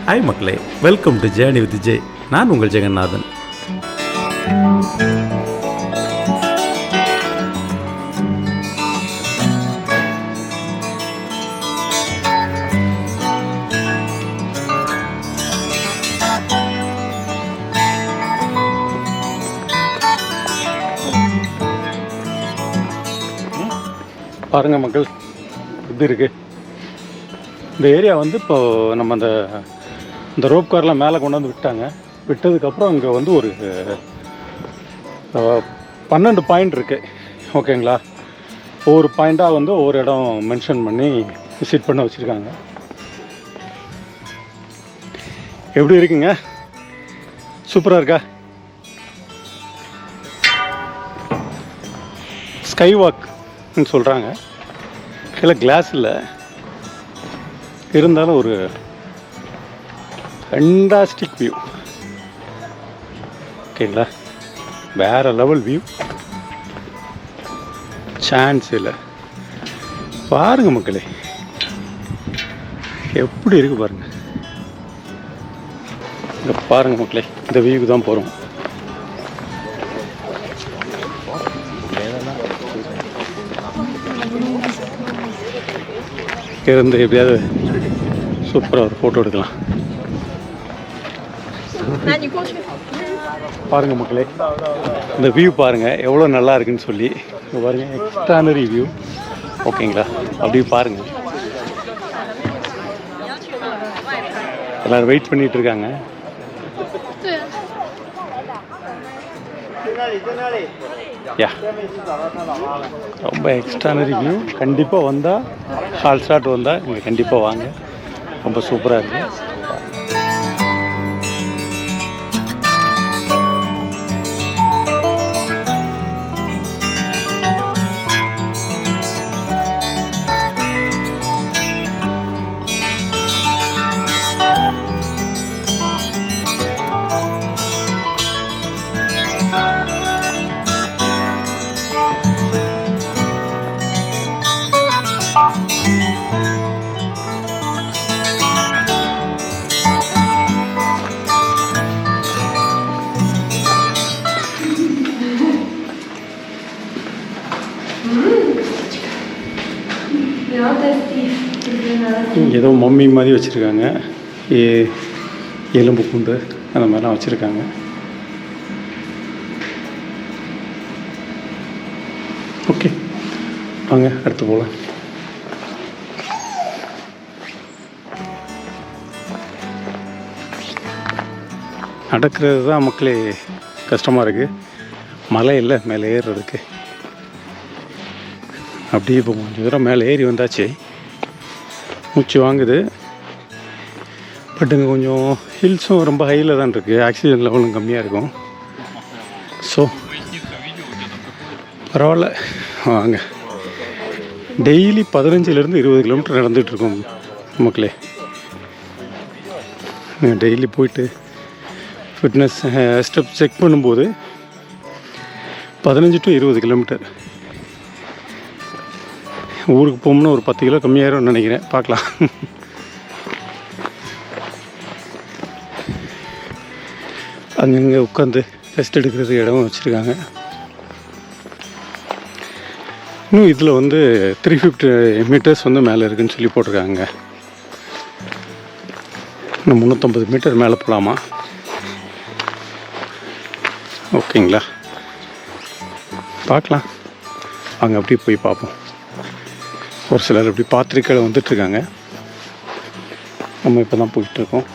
Hi மக்களே, welcome to journey with Jai. நான் உங்கள் ஜெகநாதன். பாருங்கள் மக்கள், இது இருக்குது. இந்த ஏரியா வந்து இப்போது நம்ம இந்த ரோப் கார்லாம் மேலே கொண்டு வந்து விட்டாங்க. விட்டதுக்கப்புறம் அங்கே வந்து ஒரு 12 பாயிண்ட் இருக்குது. ஓகேங்களா? ஒவ்வொரு பாயிண்ட்டாக வந்து ஒவ்வொரு இடம் மென்ஷன் பண்ணி விசிட் பண்ண வச்சுருக்காங்க. எப்படி இருக்குங்க? சூப்பராக இருக்கா? ஸ்கை வாக்னு சொல்கிறாங்க. கீழே கிளாஸ் இல்லை, இருந்தாலும் ஒரு ஃபென்டாஸ்டிக் வியூ. ஓகேங்களா? வேறு லெவல் வியூ, சான்ஸ் இல்லை. பாருங்கள் மக்களே, எப்படி இருக்குது பாருங்கள். இங்கே பாருங்கள் மக்களே, இந்த வியூக்கு தான் போகிறோம். இருந்து எப்படியாவது சூப்பராக ஒரு ஃபோட்டோ எடுக்கலாம். பாருங்கள் மக்களே, இந்த வியூ பாருங்கள் எவ்வளோ நல்லா இருக்குன்னு சொல்லி. இங்கே பாருங்கள், எக்ஸ்ட்ரானரி வியூ. ஓகேங்களா? அப்படி பாருங்கள், எல்லோரும் வெயிட் பண்ணிகிட்டு இருக்காங்க. யா, ரொம்ப எக்ஸ்ட்ரானரி வியூ. கண்டிப்பாக வந்தால், ஹால் ஸ்டார்ட் வந்தால் இங்கே கண்டிப்பாக வாங்க. ரொம்ப சூப்பராக இருக்குது. ஏதோ மம்மி மாதிரி வச்சுருக்காங்க, எலும்பு கூண்டு அந்த மாதிரிலாம் வச்சுருக்காங்க. ஓகே, வாங்க அடுத்து போகலாம். நடக்கிறது தான் மக்களே கஷ்டமாக இருக்குது. மலை இல்லை மேலே ஏறுறதுக்கு. அப்படியே இப்போ கொஞ்சம் தூரம் மேலே ஏறி வந்தாச்சு. மூச்சு வாங்குது. பட் இங்கே கொஞ்சம் ஹில்ஸும் ரொம்ப ஹையில் தான் இருக்குது. ஆக்சிஜன் லெவலும் கம்மியாக இருக்கும். ஸோ பரவாயில்ல, வாங்க. டெய்லி 15லேருந்து 20 கிலோமீட்டர் நடந்துகிட்ருக்கோம் மக்களே. டெய்லி போயிட்டு ஃபிட்னஸ் ஸ்டெப் செக் பண்ணும்போது 15 to 20 கிலோமீட்டர். ஊருக்கு போகணும்னா ஒரு 10 கிலோ கம்மியாயிரும்னு நினைக்கிறேன். பார்க்கலாம். அங்கங்கே உட்காந்து ரெஸ்ட் எடுக்கிறதுக்கு இடம் வச்சுருக்காங்க. இன்னும் இதில் வந்து 350 மீட்டர்ஸ் வந்து மேலே இருக்குதுன்னு சொல்லி போட்டிருக்காங்க. இன்னும் 350 மீட்டர் மேலே போகலாமா? ஓகேங்களா? பார்க்கலாம், அங்கே அப்படியே போய் பார்ப்போம். ஒரு சிலர் அப்படி பார்த்துருக்கையில் வந்துட்டுருக்காங்க. நம்ம இப்போ தான் போயிட்டுருக்கோம்.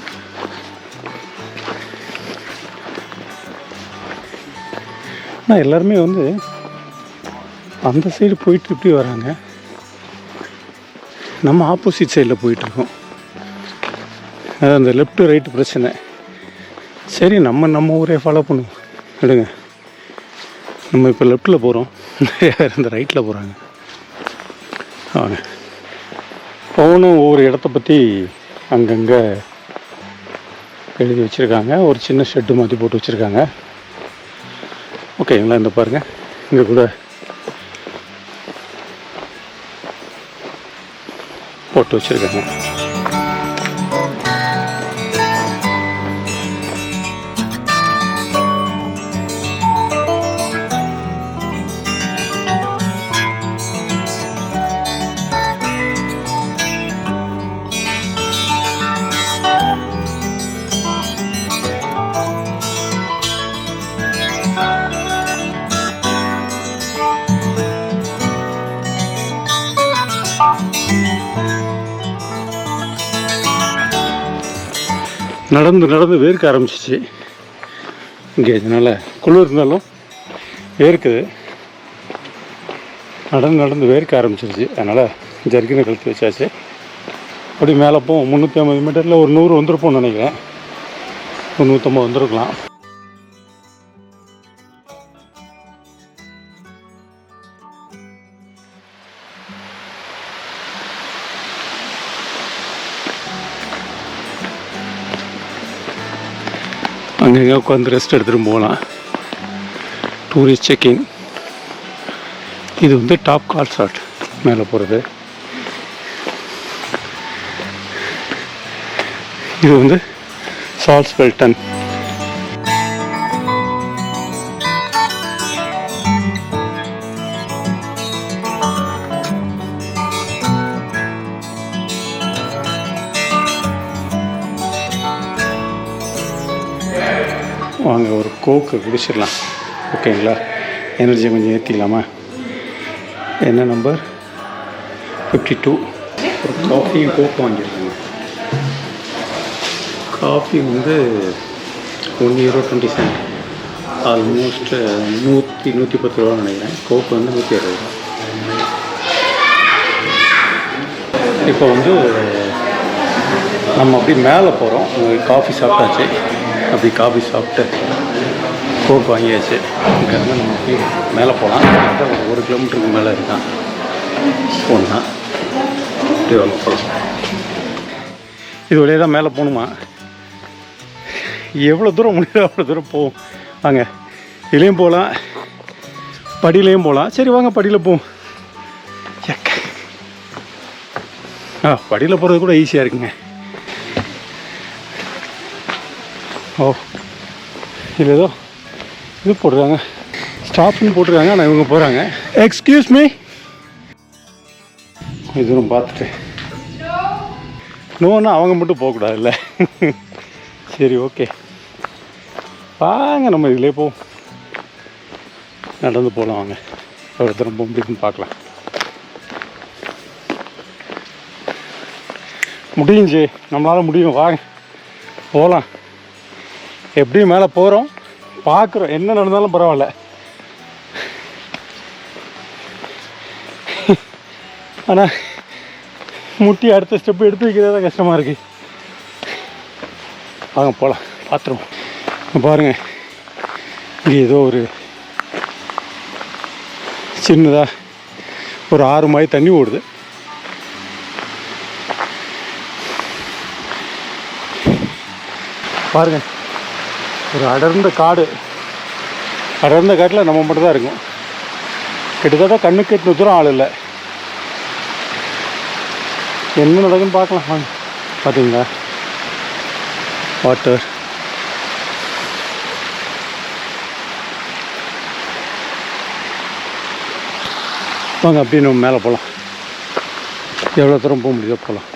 ஆனால் எல்லாருமே வந்து அந்த சைடு போயிட்டு இப்படி வராங்க. நம்ம ஆப்போசிட் சைடில் போயிட்டுருக்கோம். அது அந்த லெஃப்ட்டு ரைட்டு பிரச்சனை. சரி, நம்ம ஊரே ஃபாலோ பண்ணுவோம். விடுங்க, நம்ம இப்போ லெஃப்ட்டில் போகிறோம், இந்த ரைட்டில் போகிறாங்க. வாங்க போகணும். ஒவ்வொரு இடத்த பற்றி அங்கங்கே எழுதி வச்சுருக்காங்க. ஒரு சின்ன ஷெட்டு மாதிரி போட்டு வச்சுருக்காங்க. ஓகேங்களா? இந்த பாருங்கள், இங்கே கூட போட்டு வச்சுருக்காங்க. நடந்து நடந்து வேர்க்க ஆரம்பிச்சிச்சு இங்கே. இதனால் குளிர் இருந்தாலும் வேர்க்குது. நடந்து நடந்து வேர்க்க ஆரம்பிச்சிருச்சு. அதனால் ஜர்க்கினை கழுத்து வச்சாச்சு. அப்படி மேலே போவோம். 350 மீட்டரில் ஒரு 100 வந்துருப்போம்னு நினைக்கிறேன். ஒரு 150 வந்துருக்கலாம். அங்கங்கே உட்காந்து ரெஸ்ட் எடுத்துகிட்டு போகலாம். Tourist checking. இது வந்து டாப் கால் ஷாட் மேலே போகிறது. இது வந்து சால்ஸ்பெல்டன். வாங்க ஒரு கோக்கு குடிச்சிடலாம். ஓகேங்களா? எனர்ஜி கொஞ்சம் ஏற்றிக்கலாமா? என்ன நம்பர் 52. ஒரு காஃபியும் கோக்கு வாங்கியிருக்காங்க. காஃபி வந்து €1.20. ஆல்மோஸ்ட் 110 ரூபா நினைக்கிறேன். கோக்கு வந்து 120 ரூபா. இப்போ வந்து நம்ம அப்படி மேலே போகிறோம். காஃபி சாப்பிட்டாச்சு. அப்படி காஃபி சாப்பிட்டு கோக் வாங்கியாச்சு. இங்கேருந்து நம்ம போய் மேலே போகலாம். ஒரு 1 கிலோமீட்டருக்கு மேலே இருக்கான் போனா. அப்படி வாங்க போகலாம். இது வழியாக தான் மேலே போகணுமா? எவ்வளோ தூரம் முடியுதோ அவ்வளோ தூரம் போவோம். வாங்க, இதுலேயும் போகலாம், படியிலையும் போகலாம். சரி வாங்க படியில் போவோம். படியில் போகிறது கூட ஈஸியாக இருக்குங்க. ஓ, இதில் ஏதோ இது போட்டுருக்காங்க, ஸ்டாப்னு போட்டுருக்காங்க. ஆனால் இவங்க போகிறாங்க. Excuse me. இது தூரம் பார்த்துட்டு நோன்னா அவங்க மட்டும் போகக்கூடாது இல்லை. சரி ஓகே வாங்க, நம்ம இதிலே போவோம். நடந்து போகலாம். வாங்க, எவ்வளோ தூரம் போக முடியுதுன்னு பார்க்கலாம். முடிஞ்சு நம்மளால் முடியும். வாங்க போகலாம். எப்படியும் மேலே போகிறோம், பார்க்குறோம். என்ன நடந்தாலும் பரவாயில்ல. ஆனால் முட்டி அடுத்த ஸ்டெப்பு எடுத்து வைக்கிறதா தான் கஷ்டமாக இருக்குது. வாங்க போகலாம், பார்த்துருவோம். பாருங்கள், இங்கே ஏதோ ஒரு சின்னதாக ஒரு ஆறு மாதிரி தண்ணி ஓடுது. பாருங்கள், ஒரு அடர்ந்த காடு. அடர்ந்த காட்டில் நம்ம மட்டும் தான் இருக்கும். கிட்டத்தட்ட கண்ணுக்கு எட்டுன தூரம் ஆள் இல்லை. என்ன நடக்குன்னு பார்க்கலாம். வாங்க. பார்த்தீங்களா வாட்டர். வாங்க அப்படியே நம்ம மேலே போகலாம். எவ்வளோ தூரம் போக முடியுதோ போகலாம்.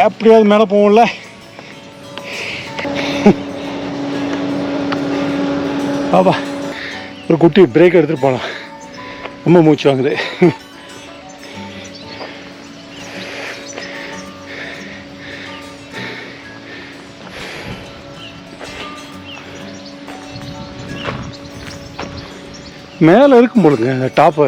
எப்படியாவது மேலே போவோம்ல. பாபா ஒரு குட்டி பிரேக் எடுத்துகிட்டு போகலாம். ரொம்ப மூச்சு வாங்குது. மேலே இருக்கும் போலுங்க டாப்பு.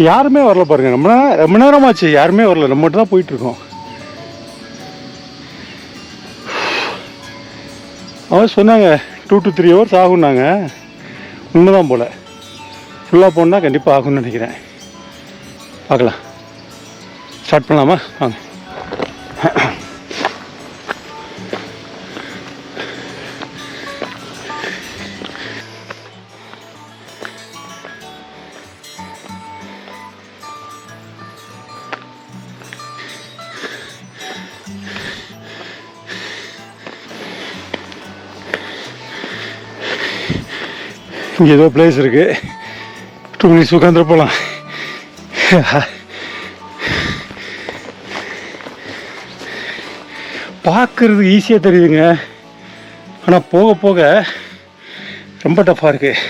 யாருமே வரல பாருங்க. ரொம்ப நேரமாச்சு, யாருமே வரல. நம்ம மட்டும் தான் போயிட்டுருக்கோம். அவன் சொன்னாங்க 2 to 3 hours ஆகும்னாங்க. உண்மைதான் போல். ஃபுல்லாக போனால் கண்டிப்பாக ஆகும்னு நினைக்கிறேன். பார்க்கலாம். ஸ்டார்ட் பண்ணலாமா? வாங்க. இங்கே ஏதோ பிளேஸ் இருக்குது. 2 minutes உட்காந்துட்டு போகலாம். பார்க்குறதுக்கு ஈஸியாக தெரியுதுங்க. ஆனால் போக போக ரொம்ப டஃப்பாக இருக்குது.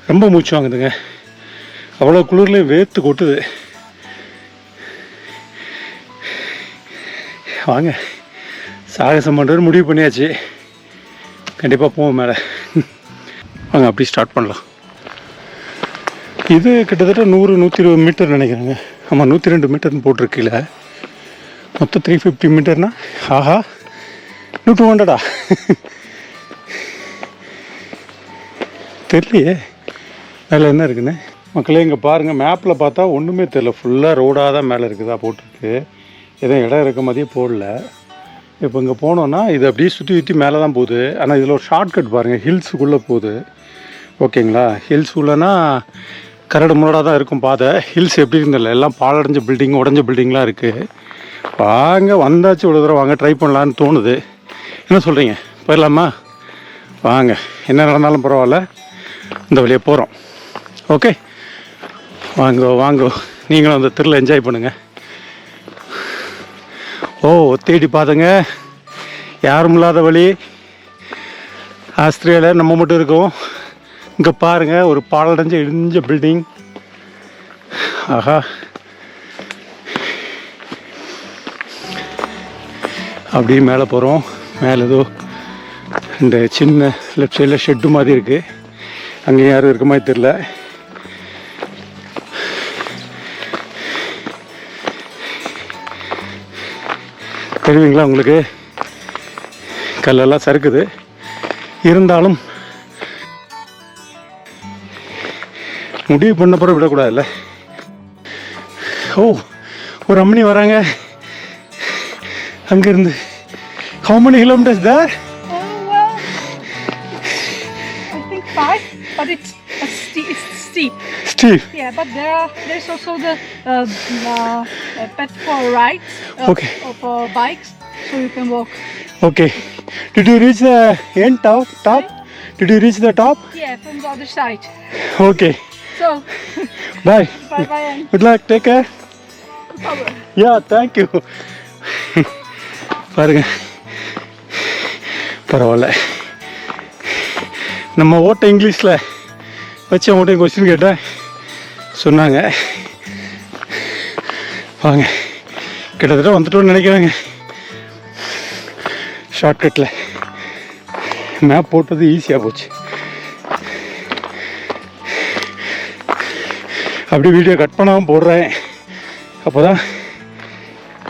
ரொம்ப மூச்சு வாங்குதுங்க. அவ்வளோ குளிர்லேயும் வேர்த்து கொட்டுது. வாங்க சாகசம் பண்ணுறது முடிவு பண்ணியாச்சு. கண்டிப்பாக போவோம் மேலே. வாங்க அப்படி ஸ்டார்ட் பண்ணலாம். இது கிட்டத்தட்ட 100-120 மீட்டர் நினைக்கிறேங்க. ஆமாம் 102 மீட்டர்னு போட்டிருக்கீல. மொத்தம் 350 மீட்டர்னா ஆஹா 200 தெரியலையே மேலே என்ன இருக்குன்னு. மக்களே இங்கே பாருங்கள், மேப்பில் பார்த்தா ஒன்றுமே தெரியல. ஃபுல்லாக ரோடாக தான் மேலே இருக்குதா போட்டிருக்கு. எதுவும் இடம் இருக்க மாதிரியே போடல. இப்போ இங்கே போனோன்னா இது அப்படியே சுற்றி சுற்றி மேலே தான் போகுது. ஆனால் இதில் ஒரு ஷார்ட்கட் பாருங்கள், ஹில்ஸுக்குள்ளே போகுது. ஓகேங்களா, ஹில்ஸ் உள்ளனா கரடு முரடாக தான் இருக்கும் பாதை. ஹில்ஸ் எப்படி இருந்தில்ல, எல்லாம் பாலடைஞ்ச பில்டிங், உடஞ்ச பில்டிங்லாம் இருக்குது. வாங்க வந்தாச்சு ஒரு தடவை, வாங்க ட்ரை பண்ணலான்னு தோணுது. என்ன சொல்கிறீங்க, போயிடலாமா? வாங்க, என்ன நடந்தாலும் பரவாயில்ல, இந்த வழியாக போகிறோம். ஓகே வாங்க வாங்க, நீங்களும் அந்த திருவிழா என்ஜாய் பண்ணுங்கள். ஓ தேடி பார்த்தங்க, யாரும் இல்லாத வழி. ஆஸ்திரேலியா நம்ம மட்டும் இருக்கோம். இங்கே பாருங்கள், ஒரு பாலடைஞ்ச இடிஞ்ச பில்டிங். ஆஹா, அப்படியே மேலே போகிறோம். மேலே ஏதோ இந்த சின்ன லெஃப்ட் சைடில் ஷெட்டு மாதிரி இருக்குது. அங்கே யாரும் இருக்க மாதிரி தெரில. தெரியுங்களா உங்களுக்கு, கல்லெல்லாம் சறுக்குது. இருந்தாலும் முடிவு பண்ண பிறகு விடக்கூடாதுல்ல. ஓ ஒரு அம்மனி வராங்க அங்கேருந்து. How many kilometers there? Oh, well, I think 5, but it's steep. Steep. Yeah, but there's also the path for rides Okay. for bikes, so you can walk. Okay. Did you reach the end top? Did you reach the top? Yeah, from the other side. Okay. So, Bye. bye and Good luck. Take care. power. Yeah, thank you. பாருங்க, பரவாயில்ல. நம்ம ஓட்ட இங்கிலீஷில் வச்சு அவங்கள்ட்ட question கேட்டேன், சொன்னாங்க. வாங்க, கிட்டத்தட்ட வந்துட்டோன்னு நினைக்கிறேங்க. ஷார்ட்கட்டில் மேப் போட்டது ஈஸியாக போச்சு. அப்படி வீடியோ கட் பண்ணாமல் போடுறேன், அப்போ தான்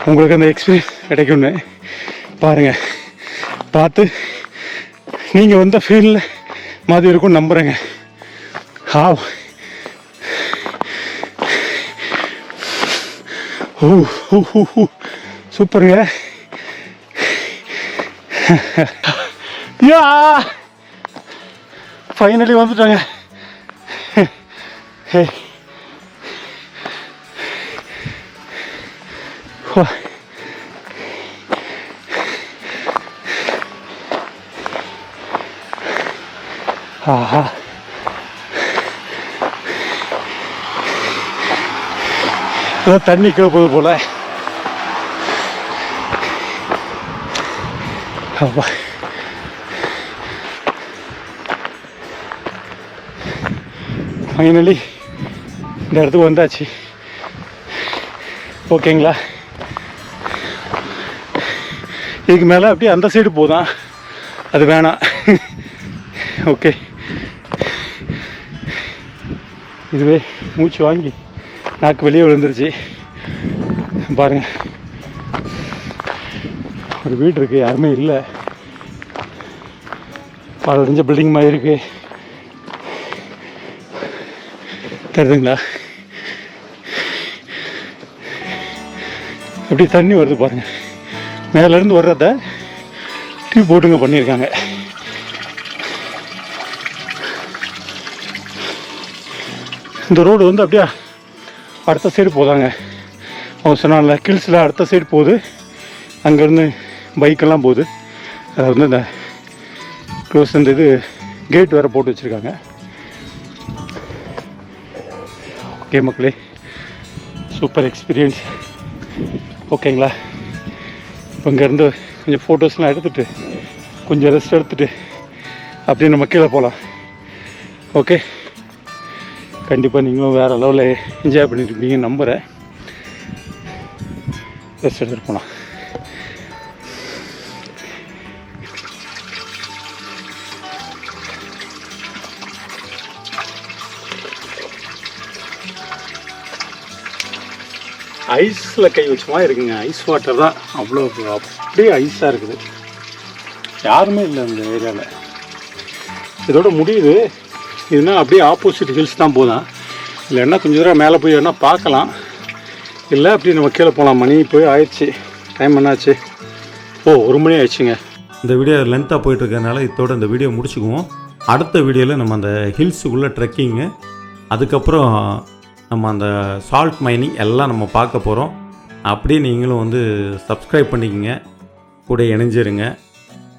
உங்களுக்கு அந்த எக்ஸ்பீரியன்ஸ் கிடைக்கும்னு. பாருங்கள், பார்த்து நீங்கள் வந்த ஃபீல்டில் மாதிரி இருக்கும்னு நம்புகிறேங்க. ஓ சூப்பருங்க. யா ஃபைனலி வந்துட்டாங்க. ஹே ஆஹா, அதான் தண்ணி கேட்பது போல. அப்பா, ஃபைனலி இந்த இடத்துக்கு வந்தாச்சு. ஓகேங்களா, இதுக்கு மேலே அப்படியே அந்த சைடு போதான், அது வேணாம். ஓகே, இதுவே மூச்சு வாங்கி நாக்கு வெளியே விழுந்துருச்சு. பாருங்கள், ஒரு வீடு இருக்குது, யாருமே இல்லை. பாலடைஞ்ச பில்டிங் மாதிரி இருக்குது. தெரியுதுங்களா, எப்படி தண்ணி வருது பாருங்கள். மேலேருந்து வர்றத டியூப் போட்டுங்க பண்ணியிருக்காங்க. இந்த ரோடு வந்து அப்படியே அடுத்த சைடு போதாங்க. அவங்க சொன்னால கில்ஸில் அடுத்த சைடு போகுது, அங்கேருந்து பைக்கெல்லாம் போகுது. அதை வந்து இந்த க்ளோஸ் இந்த இது கேட் வேறு போட்டு வச்சுருக்காங்க. ஓகே மக்களே, சூப்பர் எக்ஸ்பீரியன்ஸ். ஓகேங்களா, இப்போ இங்கேருந்து கொஞ்சம் ஃபோட்டோஸ்லாம் எடுத்துகிட்டு கொஞ்சம் ரெஸ்ட் எடுத்துகிட்டு அப்படியே நம்ம கீழே போகலாம். ஓகே, கண்டிப்பாக நீங்களும் வேறு லெவலில் என்ஜாய் பண்ணிட்டுருப்பீங்கன்னு நம்புகிறேன். ரெஸ்ட் எடுத்துகிட்டு போகலாம். ஐஸில் கை வச்ச மாதிரி இருக்குங்க. ஐஸ் வாட்டர் தான், அவ்வளோ அப்படியே ஐஸாக இருக்குது. யாருமே இல்லை இந்த ஏரியாவில். இதோட முடியுது. இதுனா அப்படியே ஆப்போசிட் ஹில்ஸ் தான் போதும். இல்லைன்னா கொஞ்சம் தூரம் மேலே போய் வேணால் பார்க்கலாம். இல்லை அப்படி நம்ம கீழே போகலாம். மணி போய் ஆயிடுச்சு. டைம் என்னாச்சு? 1 மணி ஆயிடுச்சுங்க. இந்த வீடியோ லென்த்தாக போயிட்டுருக்கனால இதோட இந்த வீடியோ முடிச்சுக்குவோம். அடுத்த வீடியோவில் நம்ம அந்த ஹில்ஸுக்குள்ளே ட்ரெக்கிங்கு, அதுக்கப்புறம் நம்ம அந்த சால்ட் மைனிங் எல்லாம் நம்ம பார்க்க போகிறோம். அப்படியே நீங்களும் வந்து சப்ஸ்கிரைப் பண்ணிக்கங்க, கூட இணைஞ்சிருங்க.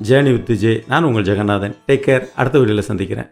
Journey with J. நான் உங்கள் ஜெகநாதன். Take care. அடுத்த வீடியோவில் சந்திக்கிறேன்.